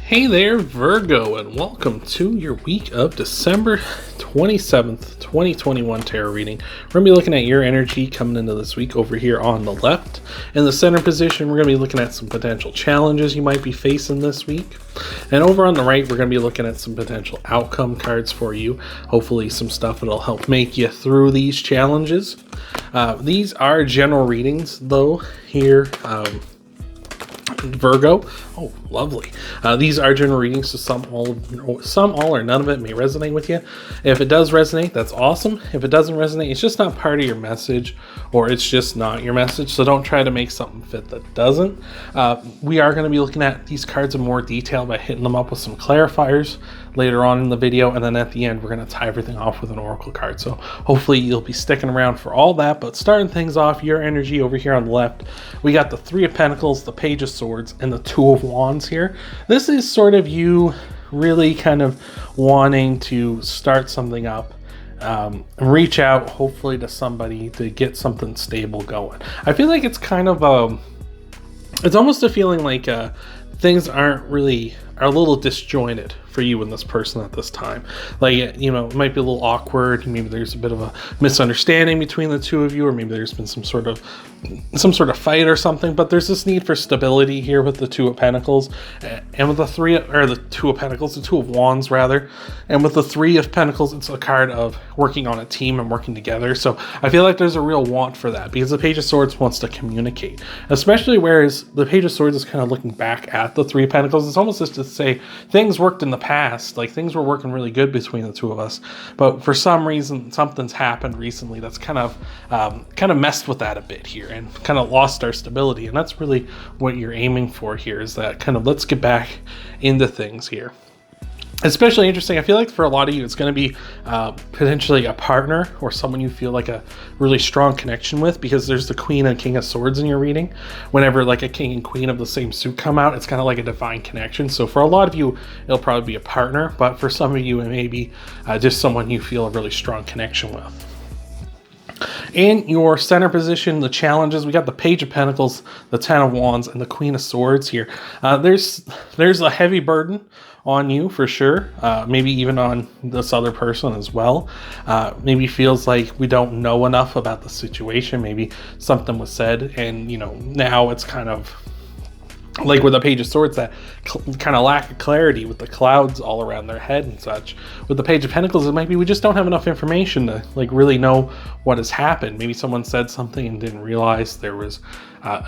Hey there, Virgo, and welcome to your week of December 27th, 2021 tarot reading. We're going to be looking at your energy coming into this week over here on the left. In the center position, we're going to be looking at some potential challenges you might be facing this week. And over on the right, we're going to be looking at some potential outcome cards for you. Hopefully some stuff that'll help make you through these challenges. These are general readings, though, here. Virgo. Oh, lovely. These are general readings, so some, all, or none of it may resonate with you. If it does resonate, that's awesome. If it doesn't resonate, it's just not part of your message, or it's just not your message, so don't try to make something fit that doesn't. We are going to be looking at these cards in more detail by hitting them up with some clarifiers later on in the video, and then at the end, we're going to tie everything off with an oracle card. So hopefully you'll be sticking around for all that, but starting things off, your energy over here on the left, we got the Three of Pentacles, the Page of Swords, and the Two of Wands here. This is sort of you really kind of wanting to start something up, reach out hopefully to somebody to get something stable going. I feel like it's kind of it's almost a feeling like things are a little disjointed for you and this person at this time. Like, you know, it might be a little awkward. Maybe there's a bit of a misunderstanding between the two of you, or maybe there's been some sort of fight or something, but there's this need for stability here with the Two of Pentacles, and with the Two of Pentacles, the Two of Wands rather, and with the Three of Pentacles, it's a card of working on a team and working together. So I feel like there's a real want for that, because the Page of Swords wants to communicate, especially whereas the Page of Swords is kind of looking back at the Three of Pentacles. It's almost just to say things worked in the past, like things were working really good between the two of us, but for some reason something's happened recently that's kind of messed with that a bit here and kind of lost our stability. And that's really what you're aiming for here, is that kind of let's get back into things here. Especially interesting, I feel like for a lot of you, it's going to be potentially a partner or someone you feel like a really strong connection with, because there's the Queen and King of Swords in your reading. Whenever like a King and Queen of the same suit come out, it's kind of like a divine connection. So for a lot of you, it'll probably be a partner, but for some of you, it may be just someone you feel a really strong connection with. In your center position, the challenges, we got the Page of Pentacles, the Ten of Wands, and the Queen of Swords here. There's a heavy burden on you for sure, maybe even on this other person as well. Maybe feels like we don't know enough about the situation. Maybe something was said and, you know, now it's kind of like with the Page of Swords, that kind of lack of clarity with the clouds all around their head and such. With the Page of Pentacles, it might be we just don't have enough information to like really know what has happened. Maybe someone said something and didn't realize there was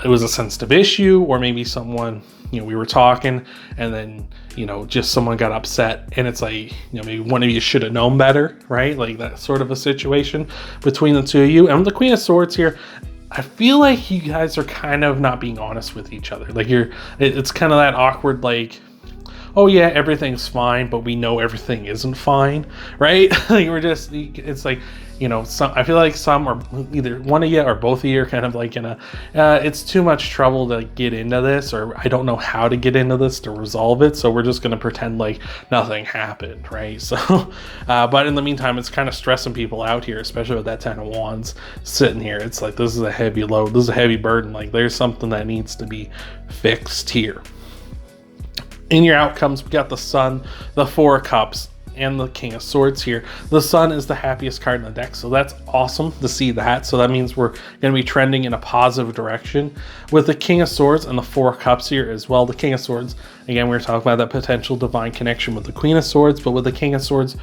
it was a sensitive issue, or maybe someone, you know, we were talking and then, you know, just someone got upset, and it's like, you know, maybe one of you should have known better, right? Like that sort of a situation between the two of you. And with the Queen of Swords here, I feel like you guys are kind of not being honest with each other. Like it's kind of that awkward, like, oh yeah, everything's fine, but we know everything isn't fine, right? Like it's like, you know, I feel like some, or either one of you or both of you are kind of like in a, it's too much trouble to get into this, or I don't know how to get into this to resolve it, so we're just going to pretend like nothing happened, right? So, but in the meantime, it's kind of stressing people out here, especially with that Ten of Wands sitting here. It's like, this is a heavy load, this is a heavy burden, like there's something that needs to be fixed here. In your outcomes, we got the Sun, the Four of Cups, and the King of Swords here. The Sun is the happiest card in the deck, so that's awesome to see that. So that means we're going to be trending in a positive direction. With the King of Swords and the Four of Cups here as well, the King of Swords, again, we were talking about that potential divine connection with the Queen of Swords, but with the King of Swords,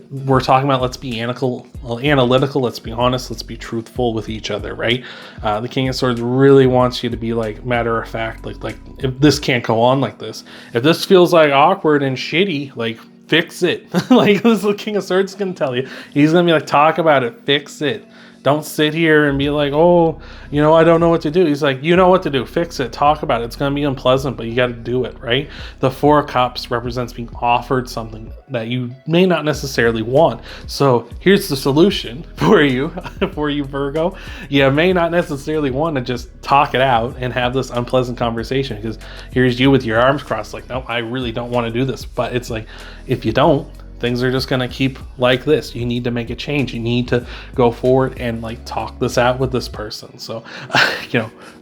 we're talking about let's be analytical, let's be honest, let's be truthful with each other, right? The King of Swords really wants you to be like matter of fact, like if this can't go on like this, if this feels like awkward and shitty, like fix it. Like this is what King of Swords is going to tell you. He's going to be like, talk about it, fix it. Don't sit here and be like, oh, you know, I don't know what to do. He's like, you know what to do, fix it, talk about it. It's going to be unpleasant, but you got to do it, right? The Four of Cups represents being offered something that you may not necessarily want. So here's the solution for you, Virgo. You may not necessarily want to just talk it out and have this unpleasant conversation, because here's you with your arms crossed like, no, I really don't want to do this. But it's like, if you don't, things are just going to keep like this. You need to make a change. You need to go forward and like talk this out with this person. So,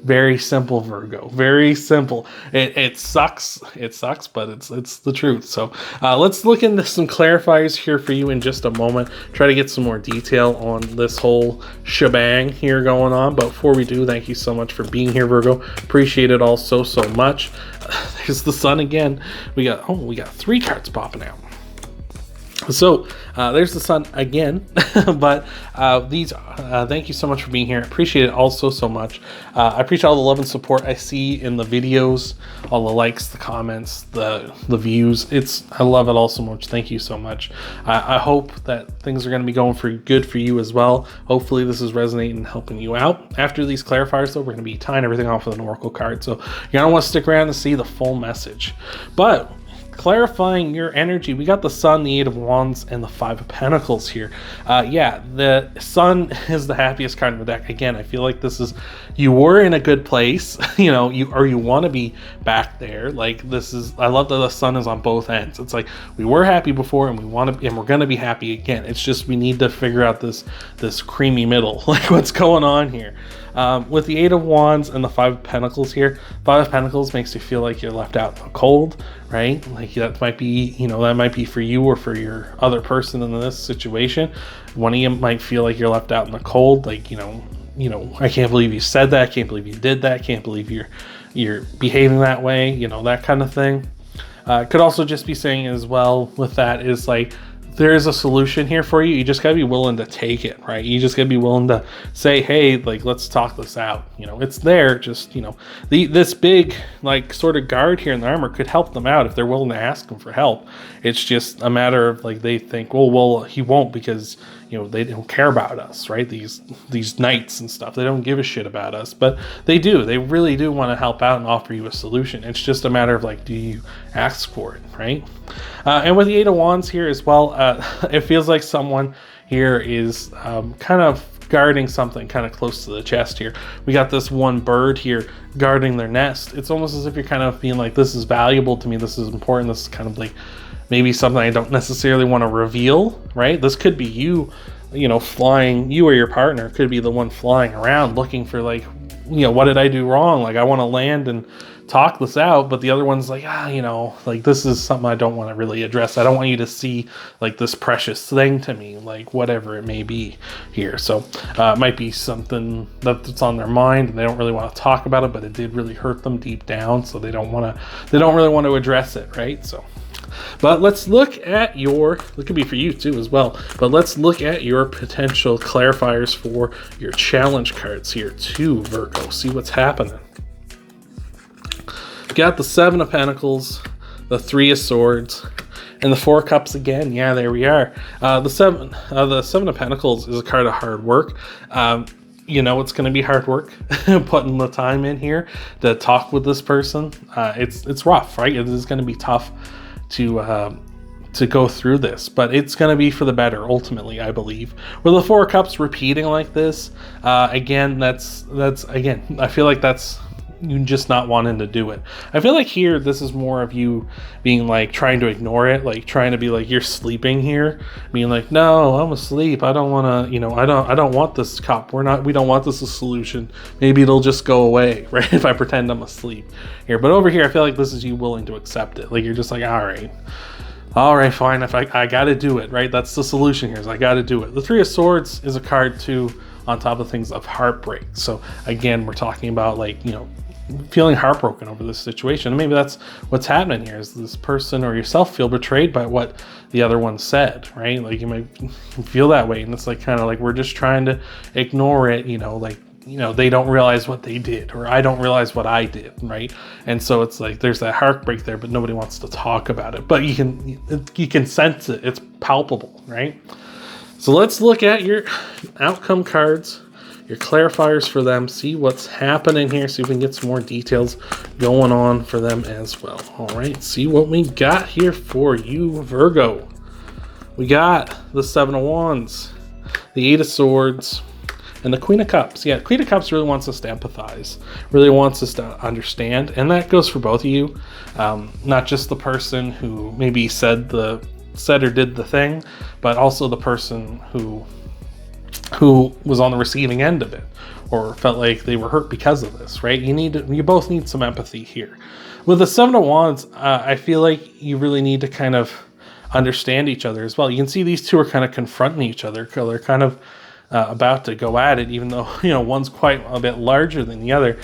very simple, Virgo, very simple. It sucks. It sucks, but it's the truth. So let's look into some clarifiers here for you in just a moment. Try to get some more detail on this whole shebang here going on. But before we do, thank you so much for being here, Virgo. Appreciate it all so much. There's the sun again. We got 3 cards popping out. So there's the sun again. But thank you so much for being here. I appreciate it all so much. I appreciate all the love and support I see in the videos, all the likes, the comments, the views. I love it all so much. Thank you so much. I hope that things are going to be going good for you as well. Hopefully this is resonating and helping you out. After these clarifiers though, we're going to be tying everything off with an oracle card, so you're going to want to stick around to see the full message. But clarifying your energy, we got the sun, the 8 of Wands, and the 5 of Pentacles here. The sun is the happiest card in the deck. Again, I feel like you were in a good place, you want to be back there. Like I love that the sun is on both ends. It's like we were happy before, and we're going to be happy again. It's just we need to figure out this creamy middle, like what's going on here. With the 8 of Wands and the 5 of Pentacles here, 5 of Pentacles makes you feel like you're left out in the cold, right? Like that might be for you or for your other person in this situation. One of you might feel like you're left out in the cold, like, I can't believe you said that, I can't believe you did that, I can't believe you're behaving that way, that kind of thing. Could also just be saying as well with that is like, there is a solution here for you. You just gotta be willing to take it, right? You just gotta be willing to say, hey, like, let's talk this out. It's there. Just, this big, like, sort of guard here in the armor could help them out if they're willing to ask them for help. It's just a matter of like, they think, well, he won't because, they don't care about us, right? These knights and stuff, they don't give a shit about us, but they do. They really do want to help out and offer you a solution. It's just a matter of like, do you ask for it, right? And with the 8 of Wands here as well, it feels like someone here is kind of guarding something kind of close to the chest here. We got this one bird here guarding their nest. It's almost as if you're kind of being like, this is valuable to me, this is important, this is kind of like maybe something I don't necessarily want to reveal, right? This could be you, flying, you or your partner could be the one flying around looking for like, what did I do wrong? Like, I want to land and talk this out, but the other one's like, like, this is something I don't want to really address. I don't want you to see like this precious thing to me, like whatever it may be here. So it might be something that's on their mind and they don't really want to talk about it, but it did really hurt them deep down, so they don't really want to address it, right? So but let's look at it could be for you too as well, but let's look at your potential clarifiers for your challenge cards here too, Virgo. See what's happening. Got the 7 of Pentacles, the 3 of Swords, and the 4 of Cups again. Yeah, there we are. The 7 of Pentacles is a card of hard work. It's going to be hard work putting the time in here to talk with this person. It's rough, right? It is going to be tough to go through this, but it's going to be for the better ultimately, I believe. With the 4 of Cups repeating like this, again, that's again, I feel like that's you just not wanting to do it. I feel like here this is more of you being like trying to ignore it, like trying to be like you're sleeping here, being like, no, I'm asleep, I don't want to, I don't want this cup, we don't want this a solution, maybe it'll just go away, right, if I pretend I'm asleep here. But over here I feel like this is you willing to accept it, like you're just like, all right, fine, if I gotta do it, right? That's the solution here, is I gotta do it. The 3 of Swords is a card too, on top of things, of heartbreak. So again, we're talking about like, feeling heartbroken over this situation. And maybe that's what's happening here, is this person or yourself feel betrayed by what the other one said, right? Like you might feel that way, and it's like kind of like we're just trying to ignore it, they don't realize what they did, or I don't realize what I did, right? And so it's like there's that heartbreak there, but nobody wants to talk about it. But you can sense it, it's palpable, right? So let's look at your outcome cards, your clarifiers for them, see what's happening here, see if we can get some more details going on for them as well. All right, see what we got here for you, Virgo. We got the 7 of Wands, the 8 of Swords, and the Queen of Cups. Yeah, Queen of Cups really wants us to empathize, really wants us to understand, and that goes for both of you, not just the person who maybe said the said or did the thing, but also the person who was on the receiving end of it, or felt like they were hurt because of this, right? You both need some empathy here. With the Seven of Wands, I feel like you really need to kind of understand each other as well. You can see these two are kind of confronting each other. They're kind of about to go at it, even though, one's quite a bit larger than the other.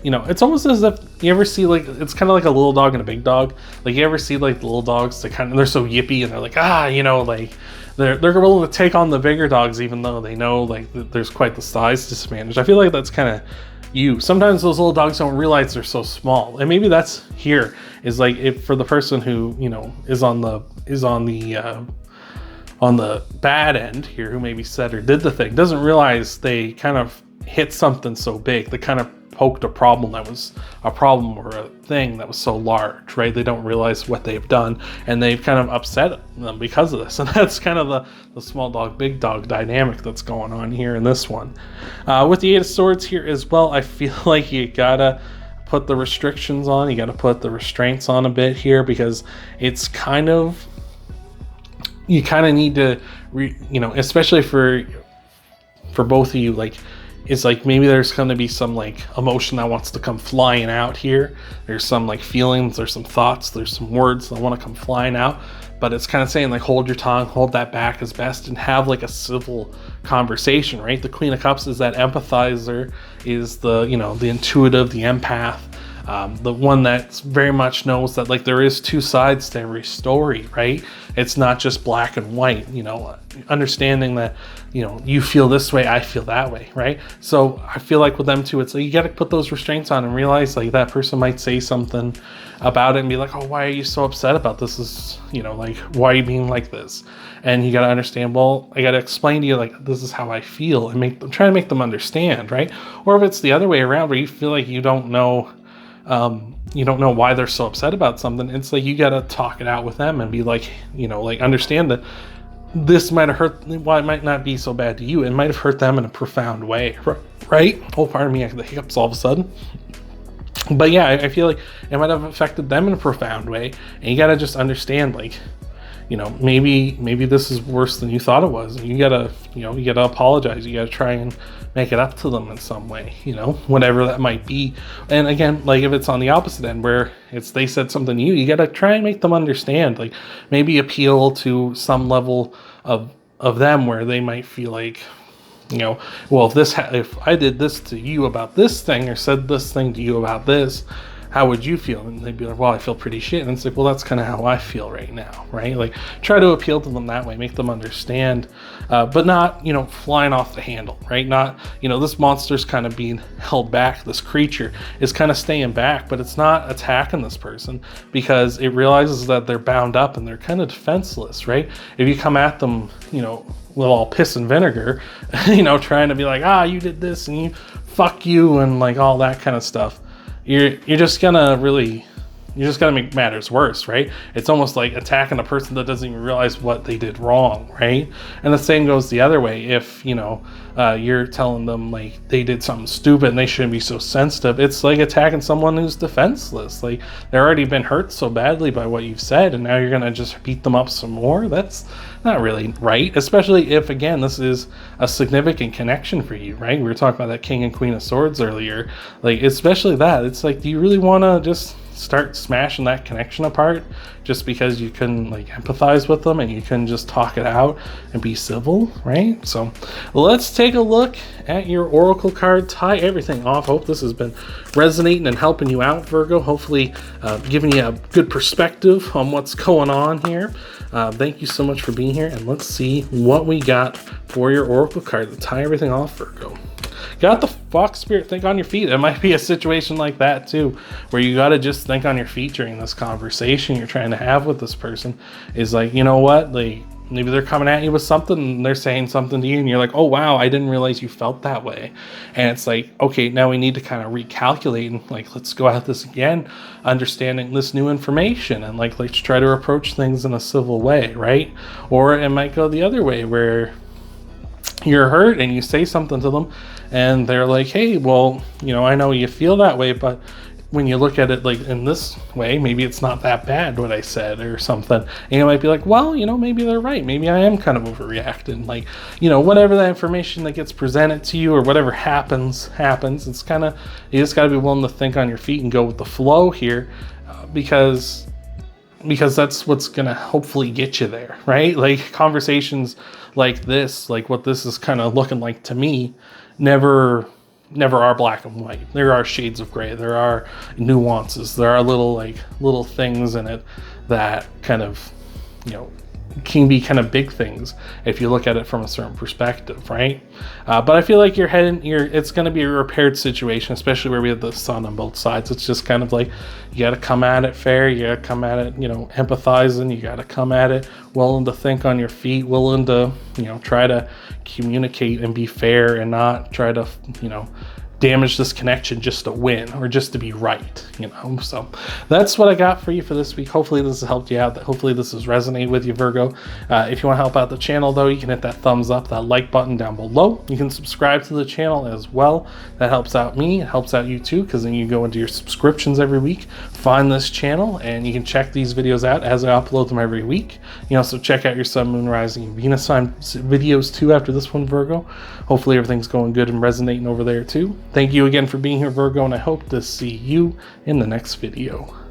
It's almost as if you ever see, like, it's kind of like a little dog and a big dog. Like, you ever see, like, the little dogs, they're so yippy, and they're like, like, they're willing to take on the bigger dogs, even though they know, like, there's quite the size disadvantage. I feel like that's kind of you. Sometimes those little dogs don't realize they're so small, and maybe that's here, is like, if for the person who, is on the bad end here, who maybe said or did the thing, doesn't realize they kind of hit something so big. They kind of poked a problem that was a problem, or a thing that was so large, right? They don't realize what they've done, and they've kind of upset them because of this. And that's kind of the small dog, big dog dynamic that's going on here in this one. With the Eight of Swords here as well, I feel like you gotta put the restrictions on, you gotta put the restraints on a bit here, because it's kind of, you kind of need to, especially for both of you, like, it's like maybe there's going to be some like emotion that wants to come flying out here. There's some like feelings, there's some thoughts, there's some words that want to come flying out, but it's kind of saying like, hold your tongue, hold that back as best, and have like a civil conversation, right? The Queen of Cups is that empathizer, is the, the intuitive, the empath, the one that very much knows that like there is two sides to every story, right? It's not just black and white, understanding that, you feel this way, I feel that way, right? So I feel like with them too, it's like you got to put those restraints on and realize like that person might say something about it and be like, oh, why are you so upset about this? Is, like, why are you being like this? And you got to understand, well, I got to explain to you, like, this is how I feel, and try to make them understand, right? Or if it's the other way around, where you feel like you don't know why they're so upset about something, it's like you got to talk it out with them and be like, like, understand that this might have hurt, while it might not be so bad to you, it might have hurt them in a profound way, right? Oh, pardon me, I have the hiccups all of a sudden. But yeah, I feel like it might have affected them in a profound way, and you got to just understand, like, maybe this is worse than you thought it was, and you gotta apologize. You gotta try and make it up to them in some way, whatever that might be. And again, like, if it's on the opposite end, where they said something to you, you gotta try and make them understand, like, maybe appeal to some level of them where they might feel like, well, if I did this to you about this thing, or said this thing to you about this, how would you feel? And they'd be like, well, I feel pretty shit. And it's like, well, that's kind of how I feel right now, right? Like, try to appeal to them that way, make them understand, but not, flying off the handle, right? Not, this monster's kind of being held back. This creature is kind of staying back, but it's not attacking this person, because it realizes that they're bound up and they're kind of defenseless, right? If you come at them, with all piss and vinegar, trying to be like, you did this and you, fuck you, and like all that kind of stuff, you're just gonna make matters worse, right? It's almost like attacking a person that doesn't even realize what they did wrong, right? And the same goes the other way. If you're telling them like they did something stupid and they shouldn't be so sensitive, it's like attacking someone who's defenseless. Like, they're already been hurt so badly by what you've said, and now you're gonna just beat them up some more. That's not really right, especially if, again, this is a significant connection for you, right? We were talking about that King and Queen of Swords earlier. Like, especially that, it's like, do you really want to just start smashing that connection apart just because you couldn't like empathize with them and you couldn't just talk it out and be civil, right? So let's take a look at your oracle card, tie everything off. Hope this has been resonating and helping you out, Virgo. Hopefully giving you a good perspective on what's going on here. Thank you so much for being here, and let's see what we got for your oracle card to tie everything off, Virgo. Got the Fox Spirit, think on your feet. It might be a situation like that too, where you got to just think on your feet during this conversation you're trying to have with this person. Is like, you know what, like, maybe they're coming at you with something and they're saying something to you and you're like, oh wow, I didn't realize you felt that way. And it's like, okay, now we need to kind of recalculate and like, let's go at this again, understanding this new information, and like, let's try to approach things in a civil way, right? Or it might go the other way, where you're hurt and you say something to them and they're like, hey, well, I know you feel that way, but when you look at it like in this way, maybe it's not that bad what I said or something. And you might be like, well, you know, maybe they're right. Maybe I am kind of overreacting. Like, you know, whatever that information that gets presented to you or whatever happens. It's kind of, you just got to be willing to think on your feet and go with the flow here, because that's what's going to hopefully get you there, right? Like conversations like this, like what this is kind of looking like to me, never are black and white. There are shades of gray. There are nuances. There are little things in it that kind of, you know, can be kind of big things if you look at it from a certain perspective, right? But I feel like it's going to be a repaired situation, especially where we have the sun on both sides. It's just kind of like, you got to come at it fair. You got to come at it, you know, empathizing. You got to come at it willing to think on your feet, willing to, you know, try to communicate and be fair and not try to, you know, damage this connection just to win or just to be right, you know. So that's what I got for you for this week. Hopefully this has helped you out. Hopefully this has resonated with you, Virgo. If you want to help out the channel, though, you can hit that thumbs up, that like button down below. You can subscribe to the channel as well. That helps out me. It helps out you too, because then you go into your subscriptions every week, find this channel, and you can check these videos out as I upload them every week. You also check out your sun, moon, rising, and Venus sign videos too after this one, Virgo. Hopefully everything's going good and resonating over there too. Thank you again for being here, Virgo, and I hope to see you in the next video.